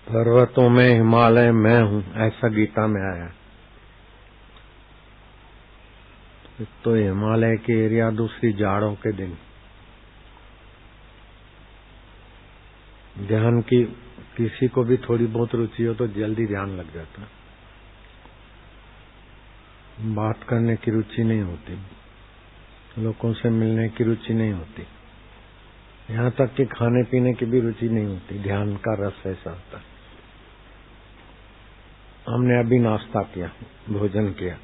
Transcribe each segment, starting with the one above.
पर्वतों में हिमालय मैं हूँ, ऐसा गीता में आया। तो हिमालय के एरिया, दूसरी जाड़ों के दिन। ध्यान की किसी को भी थोड़ी बहुत रुचि हो तो जल्दी ध्यान लग जाता है। बात करने की रुचि नहीं होती, लोगों से मिलने की रुचि नहीं होती, यहाँ तक कि खाने पीने की भी रुचि नहीं होती। ध्यान का रस ऐसा होता है। हमने अभी नाश्ता किया, भोजन किया,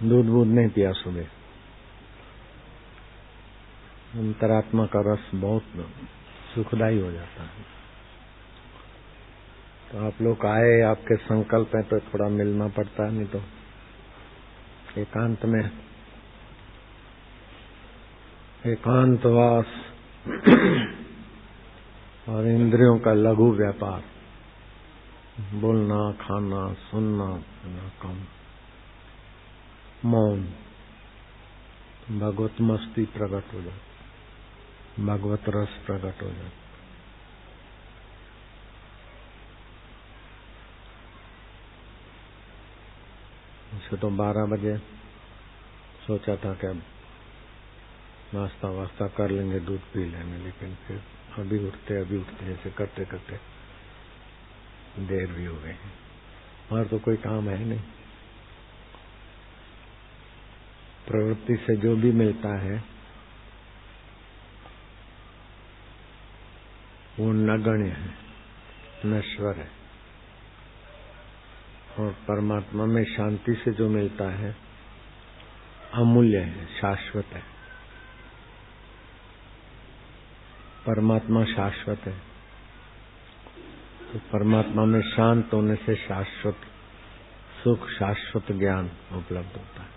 दूध नहीं पिया सुबह। अंतरात्मा का रस बहुत सुखदायी हो जाता है। तो आप लोग आए, आपके संकल्प है तो थोड़ा मिलना पड़ता है, नहीं तो एकांत में एकांतवास और इंद्रियों का लघु व्यापार, बोलना, खाना, सुनना, कम, मौन, भगवत मस्ती प्रकट हो जाती, भगवत रस प्रकट हो जाता। उसे तो 12 बजे सोचा था कि अब नाश्ता वास्ता कर लेंगे, दूध पी लेंगे, लेकिन फिर अभी उठते ऐसे करते करते देर भी हो गई। और तो कोई काम है नहीं। प्रवृत्ति से जो भी मिलता है वो नगण्य है, नश्वर है, और परमात्मा में शांति से जो मिलता है अमूल्य है, शाश्वत है। परमात्मा शाश्वत है, तो परमात्मा में शांत होने से शाश्वत सुख, शाश्वत ज्ञान उपलब्ध होता है।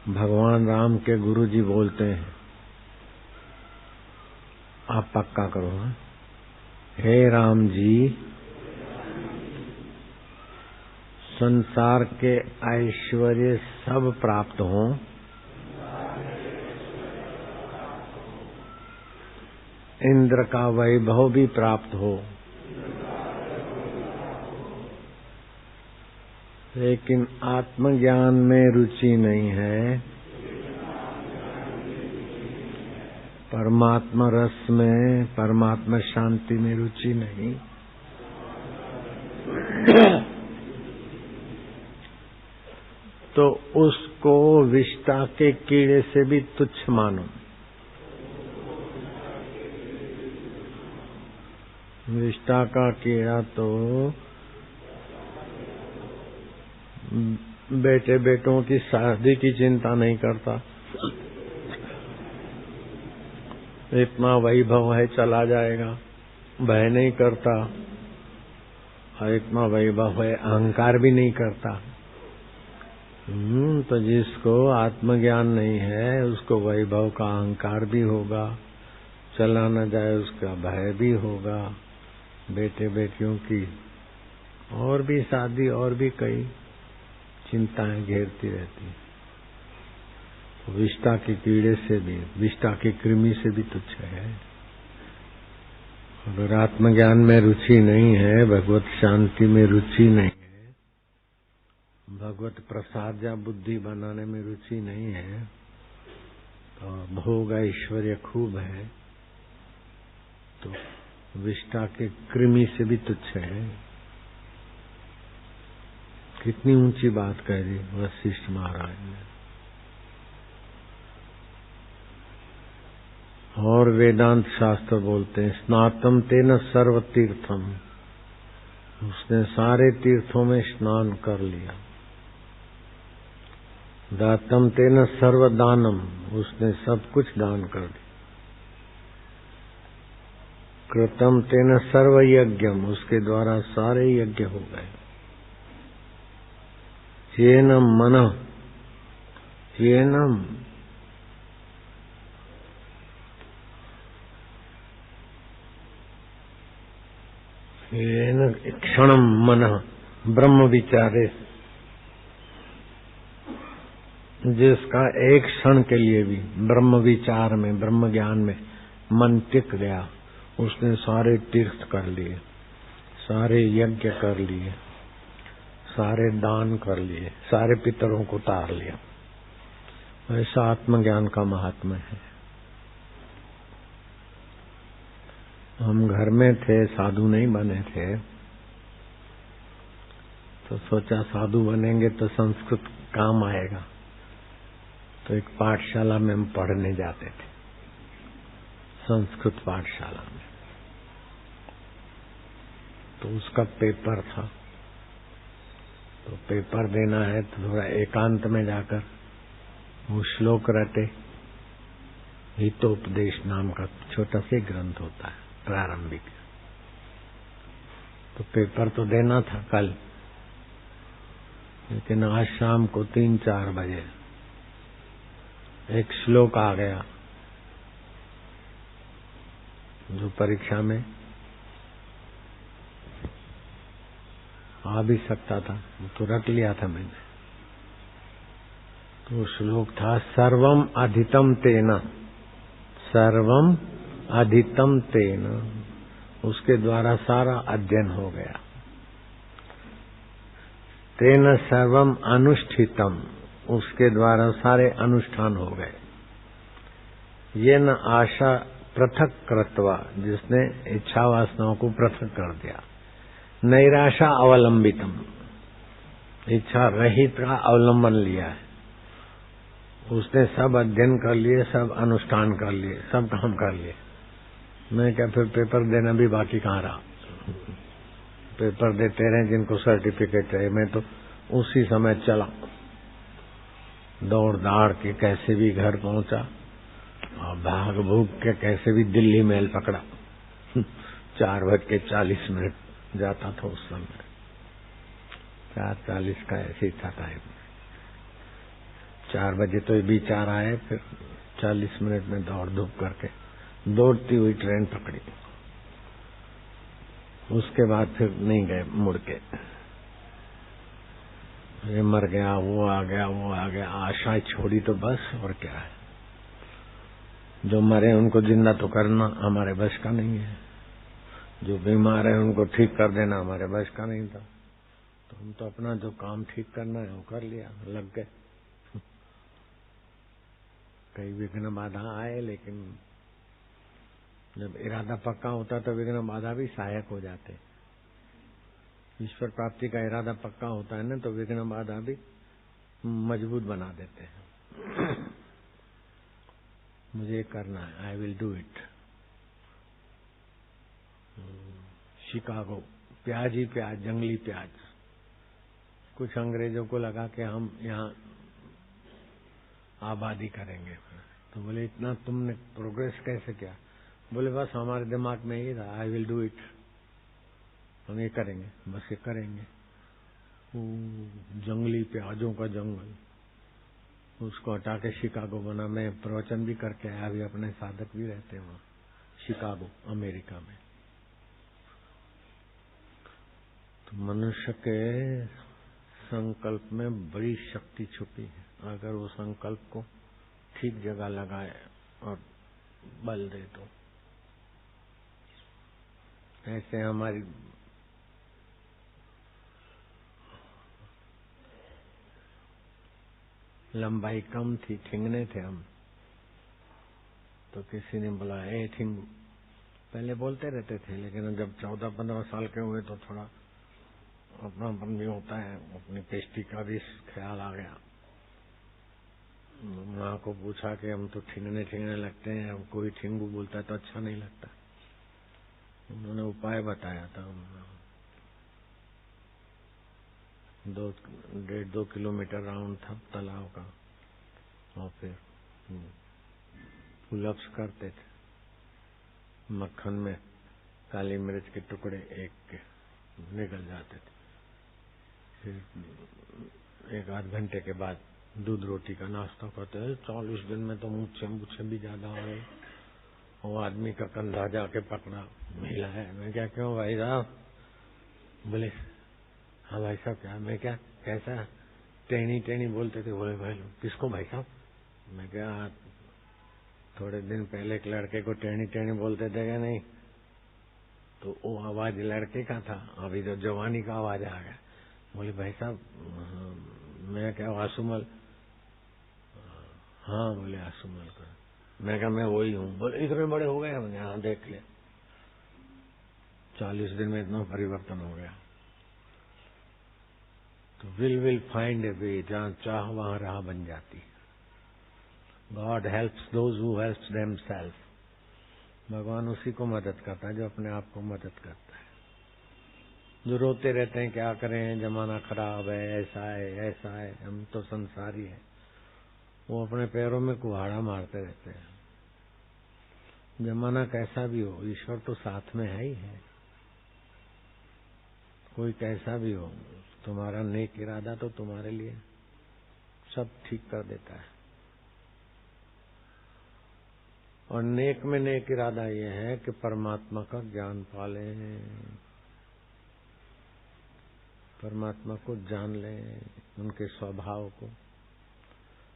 भगवान राम के गुरुजी बोलते हैं, आप पक्का करो, हाँ? हे राम जी, संसार के ऐश्वर्य सब प्राप्त हों, इंद्र का वैभव भी प्राप्त हो, लेकिन आत्मज्ञान में रुचि नहीं है, परमात्मा रस में, परमात्मा शांति में रुचि नहीं, तो उसको विष्ठा के कीड़े से भी तुच्छ मानो। विष्ठा का कीड़ा तो बेटे बेटों की शादी की चिंता नहीं करता, इतना वैभव है चला जाएगा, भय नहीं करता, और इतना वैभव है अहंकार भी नहीं करता। तो जिसको आत्मज्ञान नहीं है उसको वैभव का अहंकार भी होगा, चला न जाए उसका भय भी होगा, बेटे बेटियों की और भी शादी और भी कई चिंताएं घेरती रहती है। तो विष्ठा के कीड़े से भी, विष्ठा की कृमि से भी तुच्छ है। अगर आत्मज्ञान में रुचि नहीं है, भगवत शांति में रुचि नहीं है, भगवत प्रसाद या बुद्धि बनाने में रुचि नहीं है, तो भोग ऐश्वर्य खूब है, तो विष्ठा के कृमि से भी तुच्छ है। कितनी ऊंची बात कह दी वशिष्ठ महाराज ने। और वेदांत शास्त्र बोलते हैं, स्नातम तेन सर्व तीर्थम, उसने सारे तीर्थों में स्नान कर लिया। दातम तेन सर्व दानम, उसने सब कुछ दान कर दिया। कृतम तेन सर्व यज्ञम, उसके द्वारा सारे यज्ञ हो गए। चेनम मनः, चेनम क्षणम मनः ब्रह्म विचारे, जिसका एक क्षण के लिए भी ब्रह्म विचार में, ब्रह्म ज्ञान में मन टिक गया। उसने सारे तीर्थ कर लिए, सारे यज्ञ कर लिए, सारे दान कर लिए, सारे पितरों को तार लिया। ऐसा आत्मज्ञान का महात्मा है। हम घर में थे, साधु नहीं बने थे, तो सोचा साधु बनेंगे तो संस्कृत काम आएगा। तो एक पाठशाला में हम पढ़ने जाते थे, संस्कृत पाठशाला में। तो उसका पेपर था, तो पेपर देना है तो थोड़ा एकांत में जाकर वो श्लोक रटे। हितोपदेश नाम का छोटा सा ग्रंथ होता है प्रारंभिक। तो पेपर तो देना था कल, लेकिन आज शाम को 3-4 बजे एक श्लोक आ गया जो परीक्षा में आ भी सकता था, तो रट लिया था मैंने। तो श्लोक था सर्वम अधितम तेन, सर्वम अधितम तेन। उसके द्वारा सारा अध्ययन हो गया। तेन सर्वम अनुष्ठितम, उसके द्वारा सारे अनुष्ठान हो गए। ये न आशा पृथक कृत्वा, जिसने इच्छा वासनाओं को पृथक कर दिया। नैराशा अवलंबितम, इच्छा रहित का अवलंबन लिया है। उसने सब अध्ययन कर लिए, सब अनुष्ठान कर लिए, सब काम कर लिए। मैं क्या फिर पेपर देना भी बाकी कहाँ रहा। पेपर देते रहे जिनको सर्टिफिकेट चाहिए। मैं तो उसी समय चला, दौड़ दाड़ के कैसे भी घर पहुंचा और भाग भूग के कैसे भी दिल्ली मेल पकड़ा। 4:40 जाता था उस समय, 4:40 का ऐसे ही था टाइम। 4 बजे तो ये विचार आए, फिर 40 मिनट में दौड़ धूप करके दौड़ती हुई ट्रेन पकड़ी। उसके बाद फिर नहीं गए मुड़ के। ये मर गया, वो आ गया, वो आ गया, आशाएं छोड़ी तो बस। और क्या है, जो मरे उनको जिंदा तो करना हमारे बस का नहीं है, जो बीमार है उनको ठीक कर देना हमारे बस का नहीं था। तो हम तो अपना जो काम ठीक करना है वो कर लिया, लग गए। कई विघ्न बाधा आए, लेकिन जब इरादा पक्का होता तो विघ्न बाधा भी सहायक हो जाते। ईश्वर प्राप्ति का इरादा पक्का होता है ना, तो विघ्न बाधा भी मजबूत बना देते हैं। मुझे करना है, I will do it. Chicago, प्याज ही प्याज, जंगली प्याज। कुछ अंग्रेजों को लगा कि हम यहाँ आबादी करेंगे, तो बोले इतना तुमने प्रोग्रेस कैसे किया? बोले बस हमारे दिमाग में ये था, आई विल डू इट, हम ये करेंगे, बस ये करेंगे। जंगली प्याजों का जंगल, उसको हटा के शिकागो बना। मैं प्रवचन भी करके आया, अभी अपने साधक भी रहते हैं वहाँ शिकागो अमेरिका में। तो मनुष्य के संकल्प में बड़ी शक्ति छुपी है, अगर वो संकल्प को ठीक जगह लगाए और बल दे तो। ऐसे हमारी लंबाई कम थी, ठिंगने थे हम, तो किसी ने बोला ए ठिंगू। पहले बोलते रहते थे, लेकिन जब 14-15 साल के हुए तो थोड़ा अपनापन भी होता है, अपनी पेस्टी का भी ख्याल आ गया। माँ को पूछा कि हम तो ठिंगने लगते हैं, अब कोई ठिंगू बोलता है तो अच्छा नहीं लगता। उन्होंने उपाय बताया था। 1.5-2 किलोमीटर राउंड था तालाब का, और फिर पुलअप्स करते थे, मक्खन में काली मिर्च के टुकड़े एक निकल जाते थे। फिर 1-8 घंटे के बाद दूध रोटी का नाश्ता करते हैं। 40 दिन में तो मुझसे भी ज्यादा हो गए। वो आदमी का कंधा जाके पकड़ा, मिला है। मैं क्या, क्यों भाई साहब? बोले हाँ भाई साहब। क्या? मैं क्या, कैसा? टेढ़ी टेढ़ी बोलते थे। बोले भाई किसको भाई साहब? मैं क्या, थोड़े दिन पहले एक लड़के को टेढ़ी टेढ़ी बोलते थे क्या नहीं, तो वो आवाज लड़के का था, अभी तो जवानी का आवाज आ गया। बोले भाई साहब मैं क्या आसुमल? हाँ बोले आसुमल का। मैं क्या मैं वही हूँ। बोले इतने बड़े हो गए? हमने हाँ देख ले, 40 दिन में इतना परिवर्तन हो गया। तो विल फाइंड ए वे, जहाँ चाह वहां राह बन जाती। God helps those who helps themself. भगवान उसी को मदद करता है जो अपने आप को मदद करता है। जो रोते रहते हैं क्या करें, जमाना खराब है, ऐसा है ऐसा है, हम तो संसारी है, वो अपने पैरों में कुहाड़ा मारते रहते हैं। जमाना कैसा भी हो, ईश्वर तो साथ में है ही है। कोई कैसा भी हो, तुम्हारा नेक इरादा तो तुम्हारे लिए सब ठीक कर देता है। और नेक में नेक इरादा ये है कि परमात्मा का ज्ञान पाले, परमात्मा को जान लें, उनके स्वभाव को।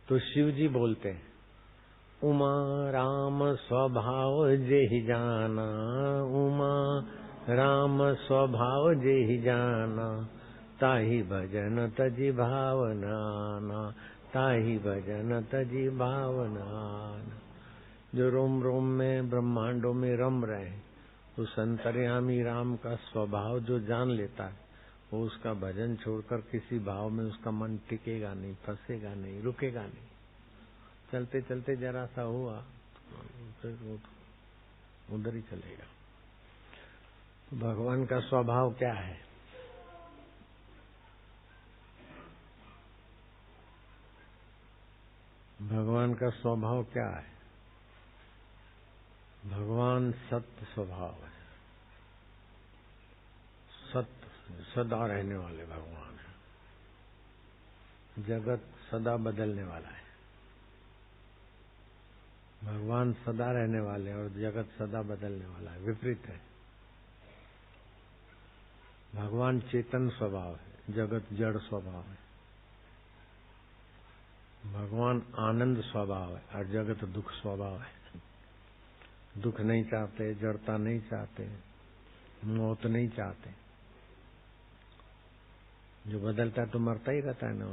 तो शिव जी बोलते हैं, उमा राम स्वभाव जेहि जाना, उमा राम स्वभाव जेहि जाना, ताहि भजन तजि भावना, ताहि भजन तजि भावना। जो रोम रोम में ब्रह्मांडों में रम रहे, उस अंतर्यामी राम का स्वभाव जो जान लेता है, वो उसका भजन छोड़कर किसी भाव में उसका मन टिकेगा नहीं, फंसेगा नहीं, रुकेगा नहीं। चलते चलते जरा सा हुआ फिर वो उधर ही चलेगा। तो भगवान का स्वभाव क्या है? भगवान का स्वभाव क्या है? भगवान सत्य स्वभाव है, सत्य सदा रहने वाले भगवान है। जगत सदा बदलने वाला है, भगवान सदा रहने वाले और जगत सदा बदलने वाला है, विपरीत है। भगवान चेतन स्वभाव है, जगत जड़ स्वभाव है। भगवान आनंद स्वभाव है और जगत दुख स्वभाव है। दुख नहीं चाहते, जड़ता नहीं चाहते, मौत नहीं चाहते। जो बदलता है तो मरता ही रहता है ना।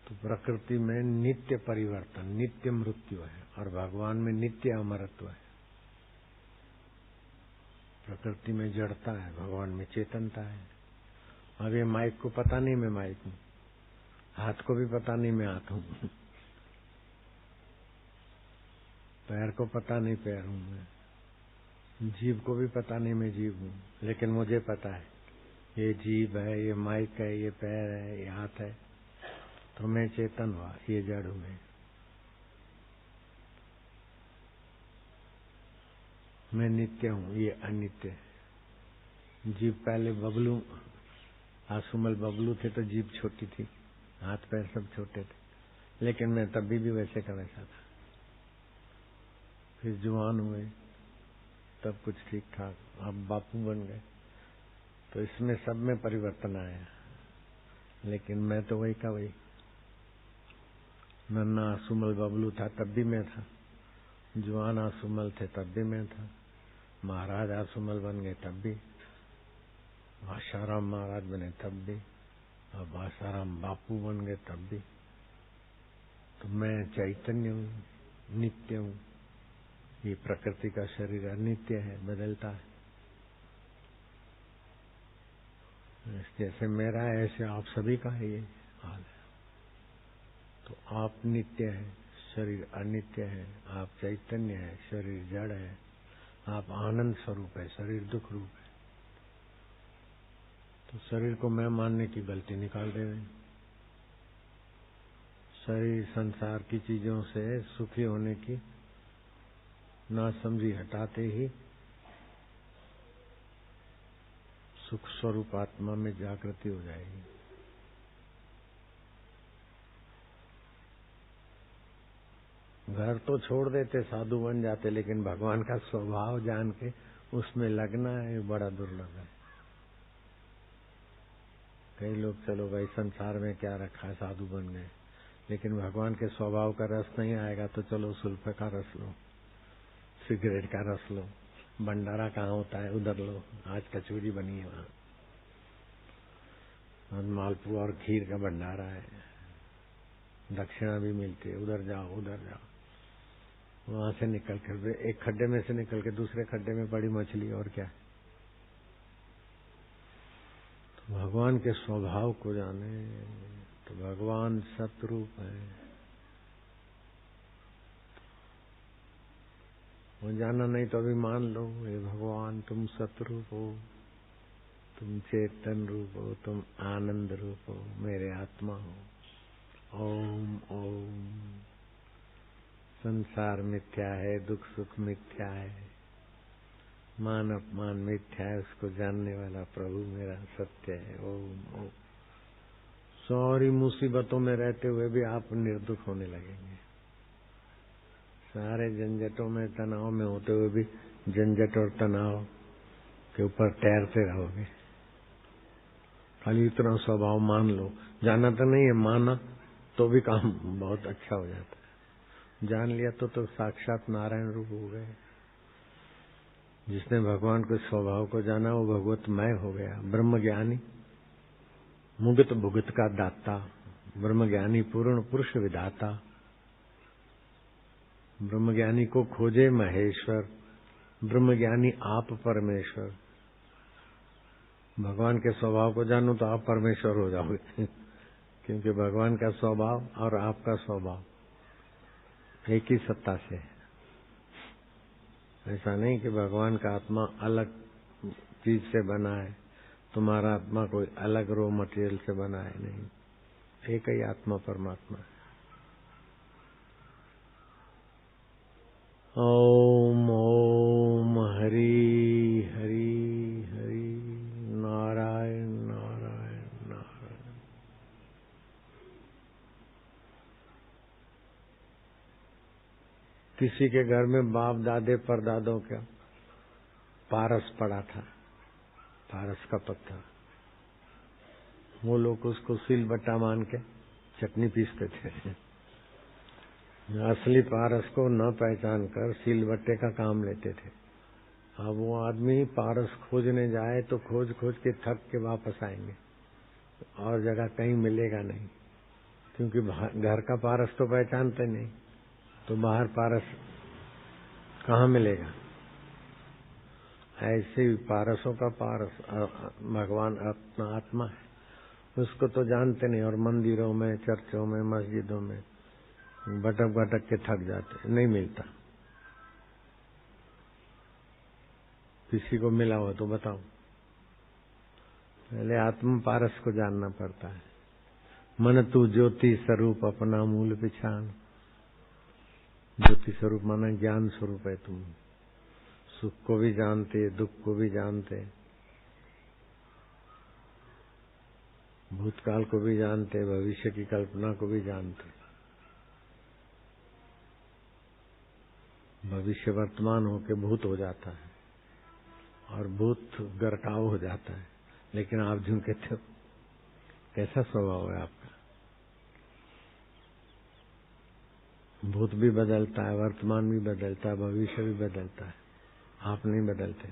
तो प्रकृति में नित्य परिवर्तन, नित्य मृत्यु है और भगवान में नित्य अमरत्व है। प्रकृति में जड़ता है, भगवान में चेतनता है। अब ये माइक को पता नहीं मैं माइक हूँ, हाथ को भी पता नहीं मैं हाथ हूँ, पैर को पता नहीं पैर हूँ मैं, जीभ को भी पता नहीं मैं जीभ हूँ, लेकिन मुझे पता है ये जीभ है, ये माइक है, ये पैर है, ये हाथ है। तो मैं चेतन हुआ, ये जड़ हुए। मैं नित्य हूँ, ये अनित्य है। जीभ पहले बबलू, आसुमल बबलू थे तो जीभ छोटी थी, हाथ पैर सब छोटे थे, लेकिन मैं तभी भी वैसे का वैसा था। फिर जवान हुए तब कुछ ठीक ठाक, अब बापू बन गए, तो इसमें सब में परिवर्तन आया। लेकिन मैं तो वही का वही, नन्ना आसुमल बबलू था तब भी मैं था, जवान आसुमल थे तब भी मैं था, महाराज आसुमल बन गए तब भी, आशाराम महाराज बने तब भी, अब आशाराम बापू बन गए तब भी। तो मैं चैतन्य हूँ, नित्य हूँ। ये प्रकृति का शरीर अनित्य है, बदलता है। जैसे मेरा है ऐसे आप सभी का है ये हाल है। तो आप नित्य है, शरीर अनित्य है, आप चैतन्य है, शरीर जड़ है, आप आनंद स्वरूप है, शरीर दुख रूप है। तो शरीर को मैं मानने की गलती निकाल दे रहे। शरीर संसार की चीजों से सुखी होने की नासमझी हटाते ही सुख स्वरूप आत्मा में जागृति हो जाएगी। घर तो छोड़ देते, साधु बन जाते, लेकिन भगवान का स्वभाव जान के उसमें लगना है बड़ा दुर्लभ है। कई लोग चलो भाई संसार में क्या रखा है, साधु बन गए, लेकिन भगवान के स्वभाव का रस नहीं आएगा तो चलो सुल्फे का रस लो, सिगरेट का रस लो, भंडारा कहाँ होता है उधर लो, आज कचौरी बनी है वहाँ, और मालपुआ और खीर का भंडारा है, दक्षिणा भी मिलती है, उधर जाओ उधर जाओ। वहां से निकल कर एक खड्डे में से निकल के दूसरे खड्डे में पड़ी मछली, और क्या। तो भगवान के स्वभाव को जाने, तो भगवान सतरूप है। वो जाना नहीं तो अभी मान लो, हे भगवान तुम सतरूप हो, तुम चेतन रूप हो, तुम आनंद रूप हो, मेरे आत्मा हो। ओम ओम। संसार मिथ्या है, दुख सुख मिथ्या है, मान अपमान मिथ्या है, उसको जानने वाला प्रभु मेरा सत्य है। ओम ओम। सारी मुसीबतों में रहते हुए भी आप निर्दुख होने लगेंगे, सारे झंझटों में तनाव में होते हुए भी झंझट और तनाव के ऊपर तैरते रहोगे। खाली इतना स्वभाव मान लो, जाना तो नहीं है, माना तो भी काम बहुत अच्छा हो जाता है। जान लिया तो साक्षात नारायण रूप हो गए। जिसने भगवान के स्वभाव को जाना वो भगवतमय हो गया, ब्रह्म ज्ञानी, मुगत भुगत का दाता, ब्रह्म ज्ञानी पूर्ण पुरुष विधाता। ब्रह्म ज्ञानी को खोजे महेश्वर, ब्रह्म ज्ञानी आप परमेश्वर। भगवान के स्वभाव को जानो तो आप परमेश्वर हो जाओगे क्योंकि भगवान का स्वभाव और आपका स्वभाव एक ही सत्ता से है। ऐसा नहीं कि भगवान का आत्मा अलग चीज से बना है, तुम्हारा आत्मा कोई अलग रो मटेरियल से बना है, नहीं, एक ही आत्मा परमात्मा है। ओम ओम हरि हरि हरि, नारायण नारायण नारायण। किसी के घर में बाप दादे परदादों का पारस पड़ा था, पारस का पत्थर, वो लोग उसको सील बट्टा मान के चटनी पीसते थे। असली पारस को न पहचान कर सील बट्टे का काम लेते थे। अब वो आदमी पारस खोजने जाए तो खोज खोज के थक के वापस आएंगे, और जगह कहीं मिलेगा नहीं, क्योंकि घर का पारस तो पहचानते नहीं, तो बाहर पारस कहाँ मिलेगा। ऐसे ही पारसों का पारस भगवान अपना आत्मा है, उसको तो जानते नहीं, और मंदिरों में, चर्चों में, मस्जिदों में भटक भटक के थक जाते, नहीं मिलता। किसी को मिला हो तो बताओ। पहले आत्म पारस को जानना पड़ता है। मन तू ज्योति स्वरूप अपना मूल पिछान। ज्योति स्वरूप माना ज्ञान स्वरूप है तुम, सुख को भी जानते, दुख को भी जानते, भूतकाल को भी जानते, भविष्य की कल्पना को भी जानते। भविष्य वर्तमान होके भूत हो जाता है, और भूत गरकाव हो जाता है, लेकिन आप जो कहते हो, कैसा स्वभाव है आपका। भूत भी बदलता है, वर्तमान भी बदलता है, भविष्य भी बदलता है, आप नहीं बदलते,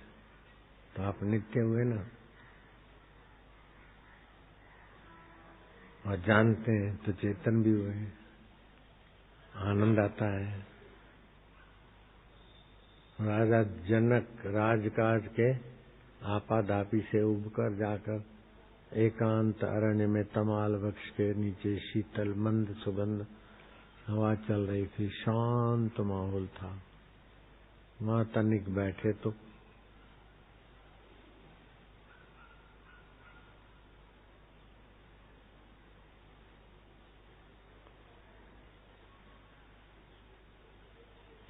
तो आप नित्य हुए ना। और जानते हैं तो चेतन भी हुए, आनंद आता है। राजा जनक राजकाज के आपाधापी से उबकर जाकर एकांत अरण्य में तमाल वृक्ष के नीचे शीतल मंद सुगंध हवा चल रही थी, शांत माहौल था। वहां तनिक बैठे तो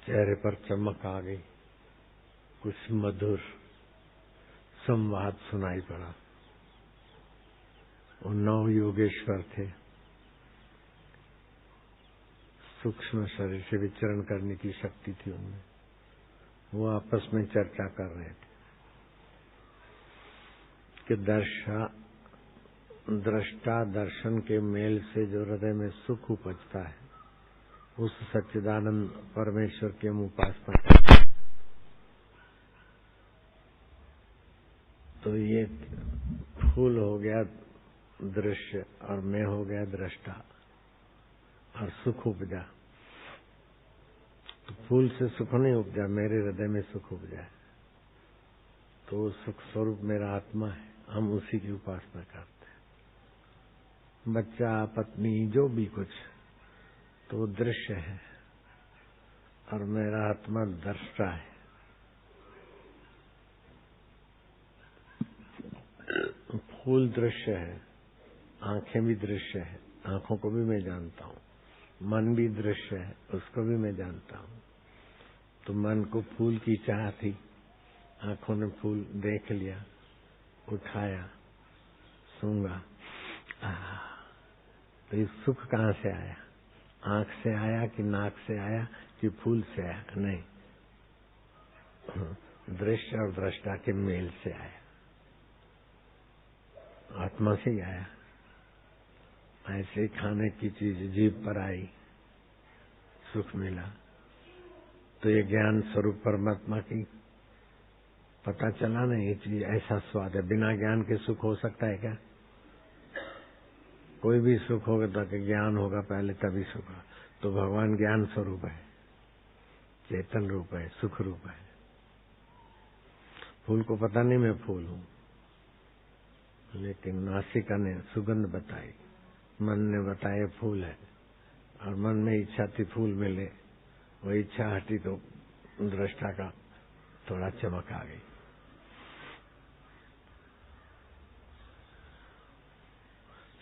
चेहरे पर चमक आ गई, कुछ मधुर संवाद सुनाई पड़ा। वो 9 योगेश्वर थे, सूक्ष्म शरीर से विचरण करने की शक्ति थी उनमें। वो आपस में चर्चा कर रहे थे कि दृष्टा दर्शन के मेल से जो हृदय में सुख उपजता है, उस सच्चिदानंद परमेश्वर के हम उपासना करते हैं। तो ये फूल हो गया दृश्य और मैं हो गया दृष्टा और सुख उपजा। तो फूल से सुख नहीं उपजा, मेरे हृदय में सुख उपजा है। तो सुख स्वरूप मेरा आत्मा है, हम उसी की उपासना करते हैं। बच्चा, पत्नी, जो भी कुछ, तो वो दृश्य है और मेरा आत्मा दृष्टा है। फूल दृश्य है, आंखें भी दृश्य है, आंखों को भी मैं जानता हूँ। मन भी दृश्य है, उसको भी मैं जानता हूँ। तो मन को फूल की चाह थी, आंखों ने फूल देख लिया, उठाया, सूंघा। तो ये सुख कहाँ से आया? आंख से आया कि नाक से आया कि फूल से आया? नहीं, दृश्य और दृष्टा के मेल से आया, आत्मा से ही आया। ऐसे खाने की चीज जीभ पर आई, सुख मिला। तो ये ज्ञान स्वरूप परमात्मा की पता चला नहीं, ये चीज ऐसा स्वाद है। बिना ज्ञान के सुख हो सकता है क्या? कोई भी सुख होगा तो ज्ञान होगा पहले, तभी सुख होगा। तो भगवान ज्ञान स्वरूप है, चेतन रूप है, सुख रूप है। फूल को पता नहीं मैं फूल हूँ, लेकिन नासिका ने सुगंध बताई, मन ने बताया फूल है, और मन में इच्छा थी फूल मिले। वो इच्छा हटी तो दृष्टा का थोड़ा चमक आ गई।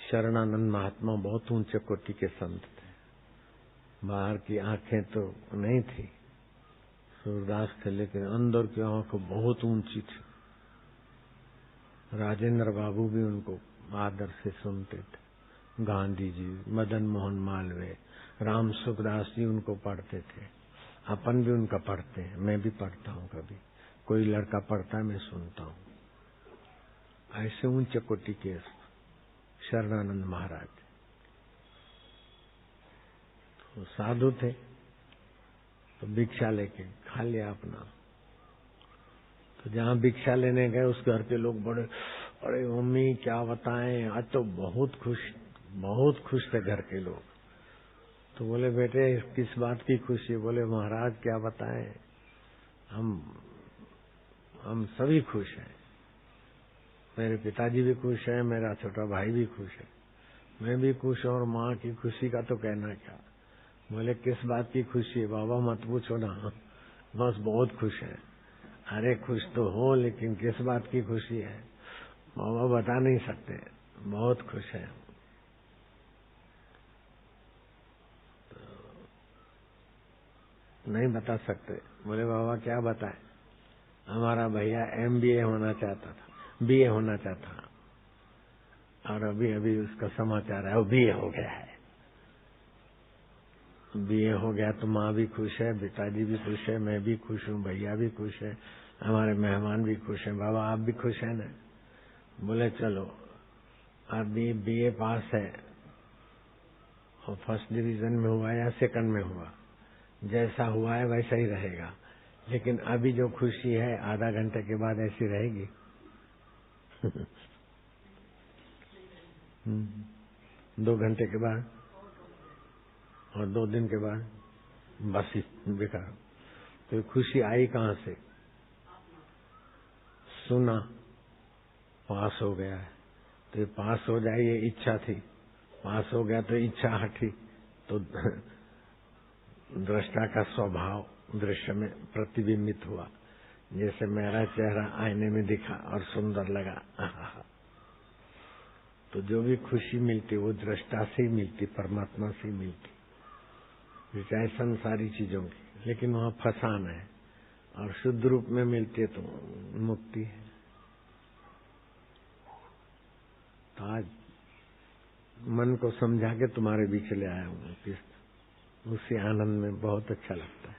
शरणानंद महात्मा बहुत ऊंचे कोटि के संत थे। बाहर की आंखें तो नहीं थी, सूरदास थे, लेकिन अंदर की आंख बहुत ऊंची थी। राजेंद्र बाबू भी उनको आदर से सुनते थे। गांधी जी, मदन मोहन मालवीय, राम सुखदास जी उनको पढ़ते थे। अपन भी उनका पढ़ते हैं, मैं भी पढ़ता हूँ। कभी कोई लड़का पढ़ता है, मैं सुनता हूँ। ऐसे ऊंचे कोटि के शरणानंद महाराज तो साधु थे। तो भिक्षा लेके खा लिया अपना। तो जहाँ भिक्षा लेने गए उस घर के लोग बड़े, अरे मम्मी क्या बताएं, आज तो बहुत खुश थे घर के लोग। तो बोले बेटे किस बात की खुशी? बोले महाराज क्या बताएं, हम सभी खुश हैं। मेरे पिताजी भी खुश हैं, मेरा छोटा भाई भी खुश है, मैं भी खुश हूं, और माँ की खुशी का तो कहना क्या। बोले किस बात की खुशी है? बाबा मत पूछो ना, बस बहुत खुश है। अरे खुश तो हो, लेकिन किस बात की खुशी है? बाबा बता नहीं सकते, बहुत खुश है। नहीं बता सकते। बोले बाबा क्या बताए? हमारा भैया MBA होना चाहता था, BA होना चाहता, और अभी उसका समाचार है वो BA हो गया है। BA हो गया तो माँ भी खुश है, पिताजी भी खुश है, मैं भी खुश हूँ, भैया भी खुश है, हमारे मेहमान भी खुश हैं। बाबा आप भी खुश है ना? बोले चलो, अभी BA पास है और फर्स्ट डिवीजन में हुआ या सेकंड में हुआ, जैसा हुआ है वैसा ही रहेगा। लेकिन अभी जो खुशी है आधा घंटे के बाद ऐसी रहेगी। 2 घंटे के बाद और 2 दिन के बाद बस बेकार। तो खुशी आई कहाँ से? सुना पास हो गया है, तो ये पास हो जाए ये इच्छा थी, पास हो गया तो इच्छा हटी। तो दृष्टा का स्वभाव दृश्य में प्रतिबिंबित हुआ। जैसे मेरा चेहरा आईने में दिखा और सुंदर लगा, तो जो भी खुशी मिलती वो दृष्टा से ही मिलती, परमात्मा से ही मिलती, चाहे संसारी चीजों की। लेकिन वहाँ फसान है, और शुद्ध रूप में मिलती है तो मुक्ति है। तो आज मन को समझा के तुम्हारे बीच ले आया हूँ, उसी आनंद में बहुत अच्छा लगता है।